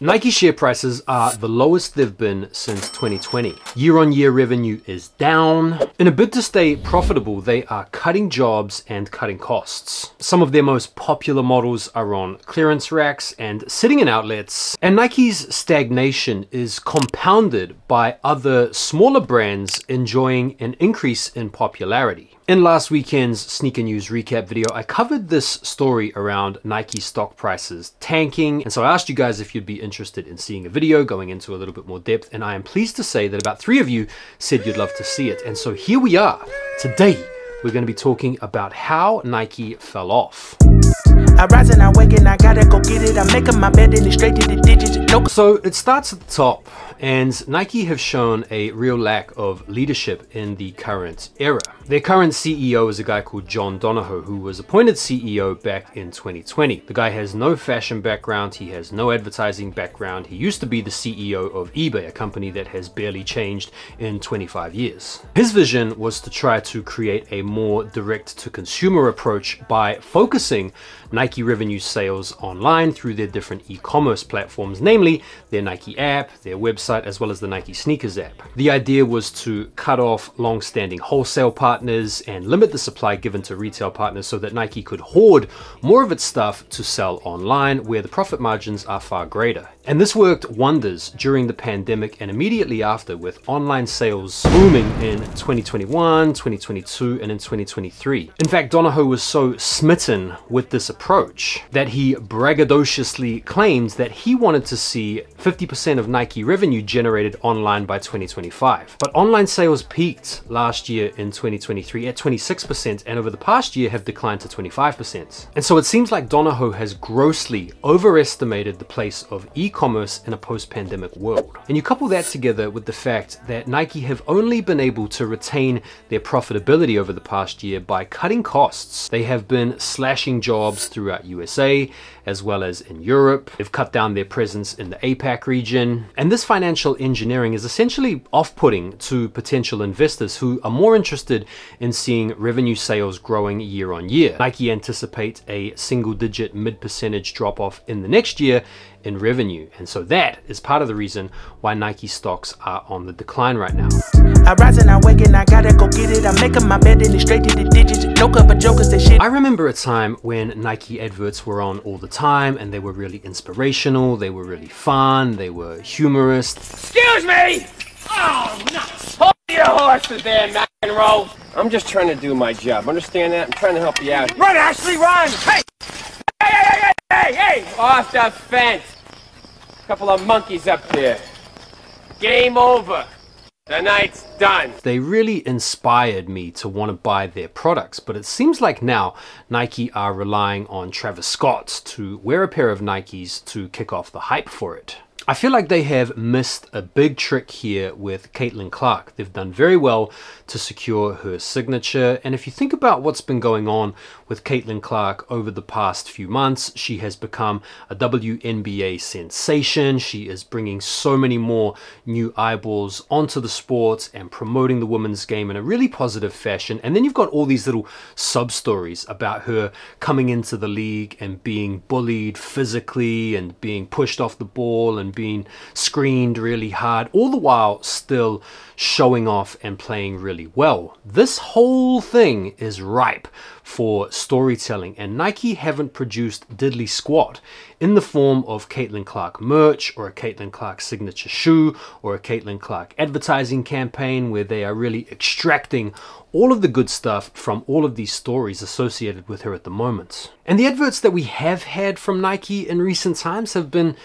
Nike share prices are the lowest they've been since 2020. Year-on-year revenue is down. In a bid to stay profitable, they are cutting jobs and cutting costs. Some of their most popular models are on clearance racks and sitting in outlets. And Nike's stagnation is compounded by other smaller brands enjoying an increase in popularity. In last weekend's Sneaker News recap video, I covered this story around Nike stock prices tanking. And so I asked you guys if you'd be interested in seeing a video going into a little bit more depth. And I am pleased to say that about 3 of you said you'd love to see it. And so here we are. Today, we're going to be talking about how Nike fell off. I rise and I wake and I gotta go get it. I'm making my bed and it's straight to the digits. Nope. So it starts at the top, and Nike have shown a real lack of leadership in the current era. Their current CEO is a guy called John Donahoe, who was appointed CEO back in 2020. The guy has no fashion background, he has no advertising background. He used to be the CEO of eBay, a company that has barely changed in 25 years. His vision was to try to create a more direct-to-consumer approach by focusing Nike revenue sales online through their different e-commerce platforms, namely their Nike app, their website, as well as the Nike Sneakers app. The idea was to cut off long-standing wholesale partners and limit the supply given to retail partners so that Nike could hoard more of its stuff to sell online, where the profit margins are far greater. And this worked wonders during the pandemic and immediately after, with online sales booming in 2021, 2022, and in 2023. In fact, Donahoe was so smitten with this approach that he braggadociously claimed that he wanted to see 50% of Nike revenue generated online by 2025. But online sales peaked last year in 2023 at 26%, and over the past year have declined to 25%. And so it seems like Donahoe has grossly overestimated the place of e-commerce in a post-pandemic world. And you couple that together with the fact that Nike have only been able to retain their profitability over the past year by cutting costs. They have been slashing jobs throughout USA as well as in Europe. They've cut down their presence in the APAC region. And this financial engineering is essentially off-putting to potential investors who are more interested in seeing revenue sales growing year on year. Nike anticipate a single-digit mid-percentage drop-off in the next year in revenue. And so that is part of the reason why Nike stocks are on the decline right now. I rise and I wake and I gotta go get it. I'm making my bed and it's straight to the digits. No cover jokers, that shit. I remember a time when Nike adverts were on all the time and they were really inspirational, they were really fun, they were humorous. Excuse me! Oh, nuts! Hold your horses there, McEnroe. I'm just trying to do my job. Understand that? I'm trying to help you out. Run, Ashley, run! Hey! Hey! Off the fence! Couple of monkeys up there. Game over. The night's done. They really inspired me to want to buy their products, but it seems like now Nike are relying on Travis Scott to wear a pair of Nikes to kick off the hype for it. I feel like they have missed a big trick here with Caitlin Clark. They've done very well to secure her signature. And if you think about what's been going on with Caitlin Clark over the past few months, she has become a WNBA sensation. She is bringing so many more new eyeballs onto the sport and promoting the women's game in a really positive fashion. And then you've got all these little sub-stories about her coming into the league and being bullied physically and being pushed off the ball and being screened really hard, all the while still showing off and playing really well. This whole thing is ripe for storytelling, and Nike haven't produced diddly squat in the form of Caitlin Clark merch or a Caitlin Clark signature shoe or a Caitlin Clark advertising campaign where they are really extracting all of the good stuff from all of these stories associated with her at the moment. And the adverts that we have had from Nike in recent times have been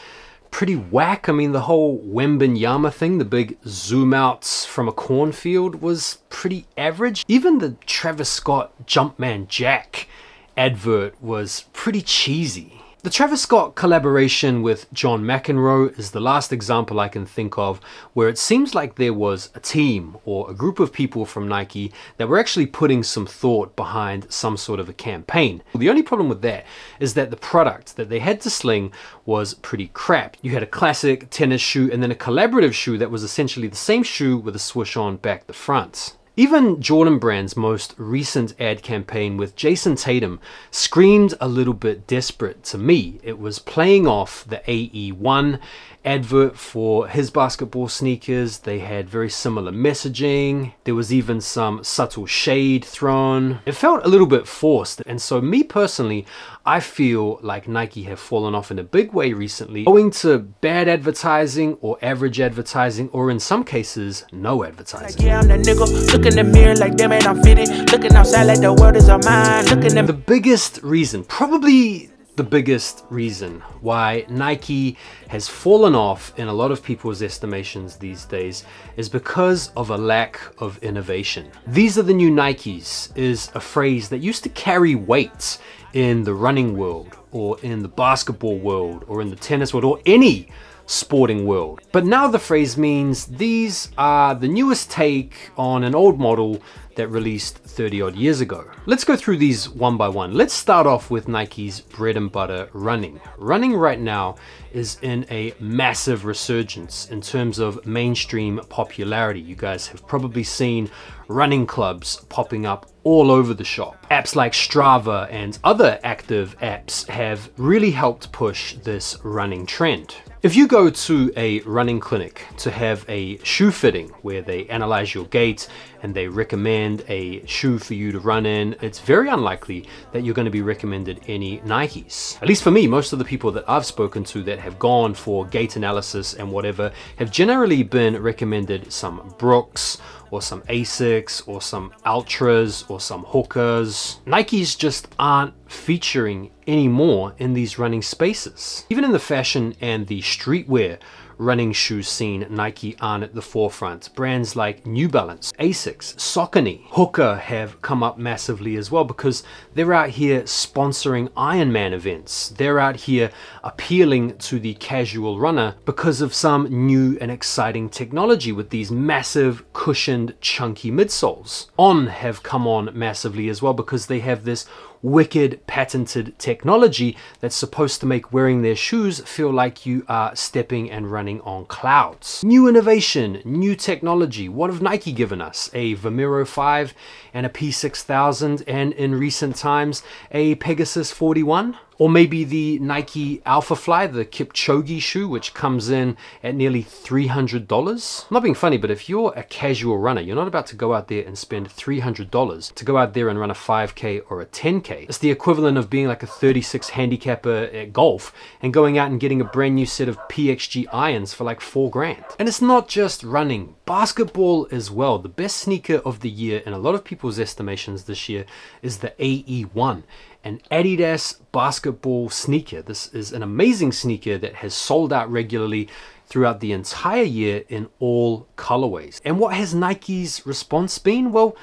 pretty whack. I mean, the whole Wembanyama thing, the big zoom outs from a cornfield, was pretty average. Even the Travis Scott Jumpman Jack advert was pretty cheesy. The Travis Scott collaboration with John McEnroe is the last example I can think of where it seems like there was a team or a group of people from Nike that were actually putting some thought behind some sort of a campaign. The only problem with that is that the product that they had to sling was pretty crap. You had a classic tennis shoe and then a collaborative shoe that was essentially the same shoe with a swoosh on back the front. Even Jordan Brand's most recent ad campaign with Jason Tatum screamed a little bit desperate to me. It was playing off the AE1 advert for his basketball sneakers. They had very similar messaging. There was even some subtle shade thrown. It felt a little bit forced, and so me personally, I feel like Nike have fallen off in a big way recently, owing to bad advertising or average advertising, or in some cases, no advertising. Yeah, I'm that nigga. Look in the mirror like damn it, I'm fitted. Looking outside like the world is all mine. The biggest reason, probably the biggest reason why Nike has fallen off in a lot of people's estimations these days is because of a lack of innovation. These are the new Nikes is a phrase that used to carry weight in the running world, or in the basketball world, or in the tennis world, or any sporting world. But now the phrase means these are the newest take on an old model that released 30 odd years ago. Let's go through these one by one. Let's start off with Nike's bread and butter, running. Running right now is in a massive resurgence in terms of mainstream popularity. You guys have probably seen running clubs popping up all over the shop. Apps like Strava and other active apps have really helped push this running trend. If you go to a running clinic to have a shoe fitting where they analyze your gait and they recommend a shoe for you to run in, it's very unlikely that you're going to be recommended any Nikes. At least for me, most of the people that I've spoken to that have gone for gait analysis and whatever have generally been recommended some Brooks, or some Asics, or some Ultras, or some Hokas. Nikes just aren't featuring anymore in these running spaces. Even in the fashion and the streetwear running shoe scene, Nike aren't at the forefront. Brands like New Balance, Asics, Saucony, Hoka have come up massively as well because they're out here sponsoring Ironman events. They're out here appealing to the casual runner because of some new and exciting technology with these massive cushioned chunky midsoles. On have come on massively as well because they have this wicked patented technology that's supposed to make wearing their shoes feel like you are stepping and running on clouds. New innovation, new technology. What have Nike given us? A Vomero 5 and a P6000, and in recent times a Pegasus 41? Or maybe the Nike Alphafly, the Kipchoge shoe, which comes in at nearly $300. I'm not being funny, but if you're a casual runner, you're not about to go out there and spend $300 to go out there and run a 5K or a 10K. It's the equivalent of being like a 36 handicapper at golf and going out and getting a brand new set of PXG irons for like $4,000. And it's not just running, basketball as well. The best sneaker of the year in a lot of people's estimations this year is the AE1. An Adidas basketball sneaker. This is an amazing sneaker that has sold out regularly throughout the entire year in all colorways. And what has Nike's response been? Well,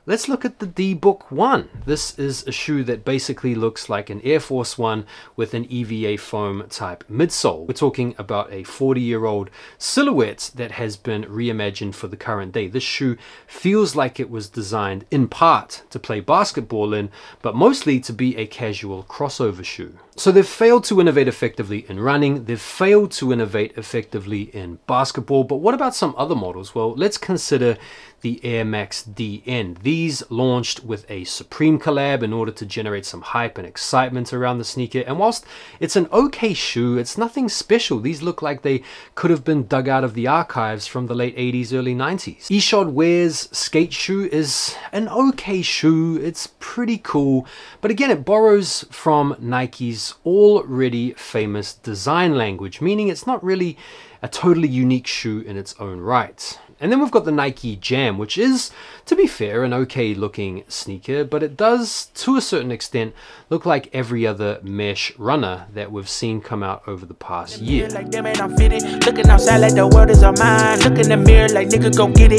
let's look at the D-Book 1. This is a shoe that basically looks like an Air Force One with an EVA foam type midsole. We're talking about a 40-year-old silhouette that has been reimagined for the current day. This shoe feels like it was designed in part to play basketball in, but mostly to be a casual crossover shoe. So they've failed to innovate effectively in running, they've failed to innovate effectively in basketball, but what about some other models? Well, let's consider the Air Max DN. These launched with a Supreme collab in order to generate some hype and excitement around the sneaker, and whilst it's an okay shoe, it's nothing special. These look like they could have been dug out of the archives from the late 80s, early 90s. Ishod Ware's skate shoe is an okay shoe, it's pretty cool, but again, it borrows from Nike's already famous design language, meaning it's not really a totally unique shoe in its own right. And then we've got the Nike Jam, which is, to be fair, an okay looking sneaker, but it does, to a certain extent, look like every other mesh runner that we've seen come out over the past year. A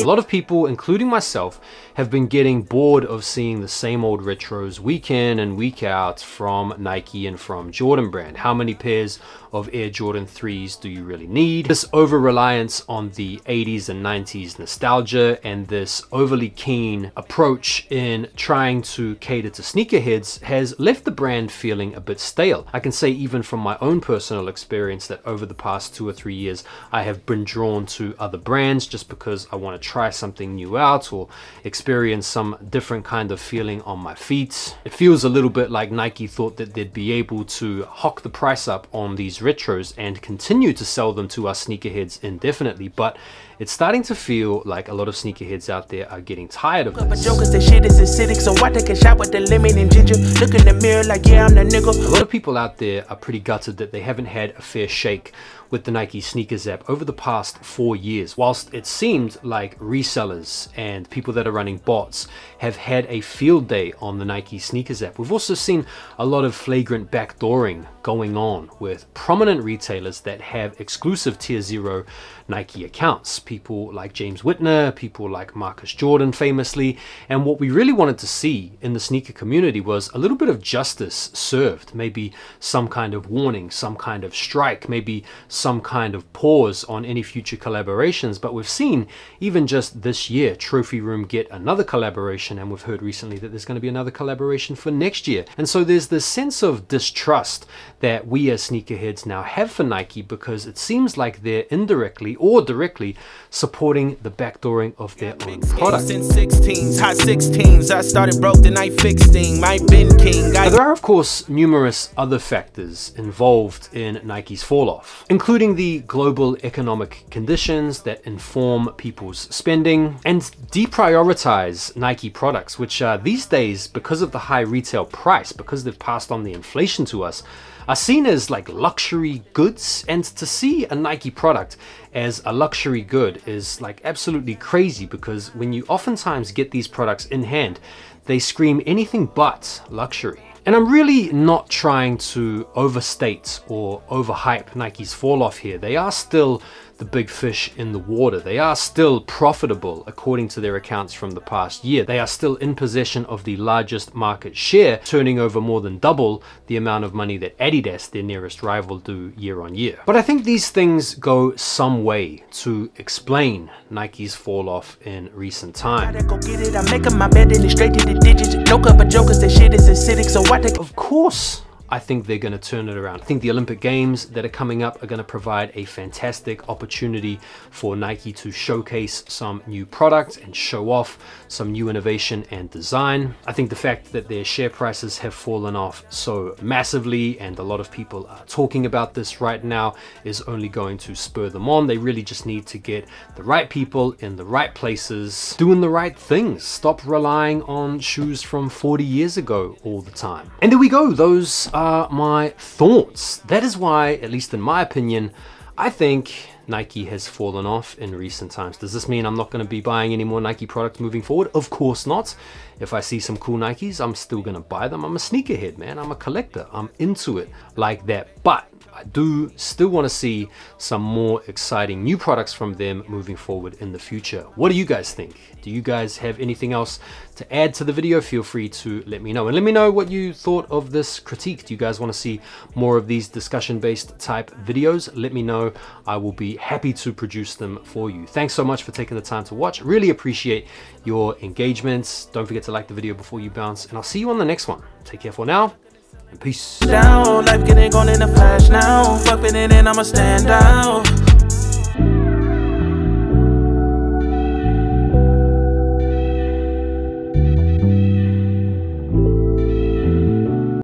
lot of people, including myself, have been getting bored of seeing the same old retros week in and week out from Nike and from Jordan Brand. How many pairs of Air Jordan 3s do you really need? The This over-reliance on the 80s and 90s nostalgia and this overly keen approach in trying to cater to sneakerheads has left the brand feeling a bit stale. I can say even from my own personal experience that over the past 2 or 3 years I have been drawn to other brands just because I want to try something new out or experience some different kind of feeling on my feet. It feels a little bit like Nike thought that they'd be able to hawk the price up on these retros and continue to sell them to us sneakerheads indefinitely, but it's starting to feel like a lot of sneakerheads out there are getting tired of this. Jokers, that shit is acidic, so I take a shot with the lemon and ginger. Look in the mirror like, yeah, I'm the nigga. A lot of people out there are pretty gutted that they haven't had a fair shake with the Nike sneakers app over the past 4 years. Whilst it seemed like resellers and people that are running bots have had a field day on the Nike sneakers app, we've also seen a lot of flagrant backdooring going on with prominent retailers that have exclusive tier 0 Nike accounts. People like James Whitner, people like Marcus Jordan famously, and what we really wanted to see in the sneaker community was a little bit of justice served, maybe some kind of warning, some kind of strike, maybe some kind of pause on any future collaborations. But we've seen even just this year Trophy Room get another collaboration, and we've heard recently that there's going to be another collaboration for next year. And so there's this sense of distrust that we as sneakerheads now have for Nike, because it seems like they're indirectly or directly supporting the backdooring of their own product. Since 16s, hot 16s, I started broke, then I fixed things. My been king. Now, there are of course numerous other factors involved in Nike's fall off, including the global economic conditions that inform people's spending and deprioritize Nike products, which these days, because of the high retail price, because they've passed on the inflation to us, are seen as like luxury goods. And to see a Nike product as a luxury good is like absolutely crazy, because when you oftentimes get these products in hand, they scream anything but luxury. And I'm really not trying to overstate or overhype Nike's fall off here. They are still the big fish in the water. They are still profitable according to their accounts from the past year. They are still in possession of the largest market share, turning over more than double the amount of money that Adidas, their nearest rival, do year on year. But I think these things go some way to explain Nike's fall off in recent time. Of course, I think they're going to turn it around. I think the Olympic Games that are coming up are going to provide a fantastic opportunity for Nike to showcase some new products and show off some new innovation and design. I think the fact that their share prices have fallen off so massively, and a lot of people are talking about this right now, is only going to spur them on. They really just need to get the right people in the right places, doing the right things. Stop relying on shoes from 40 years ago all the time. And there we go. Those are my thoughts. That is why, at least in my opinion, I think Nike has fallen off in recent times. Does this mean I'm not going to be buying any more Nike products moving forward? Of course not. If I see some cool Nikes, I'm still going to buy them. I'm a sneakerhead, man. I'm a collector. I'm into it like that. But I do still want to see some more exciting new products from them moving forward in the future. What do you guys think? Do you guys have anything else to add to the video? Feel free to let me know. And let me know what you thought of this critique. Do you guys want to see more of these discussion-based type videos? Let me know. I will be happy to produce them for you. Thanks so much for taking the time to watch. Really appreciate your engagements. Don't forget to like the video before you bounce, and I'll see you on the next one. Take care for now, and peace. Down, life getting gone in a flash now. Fuck it in and I'ma stand out.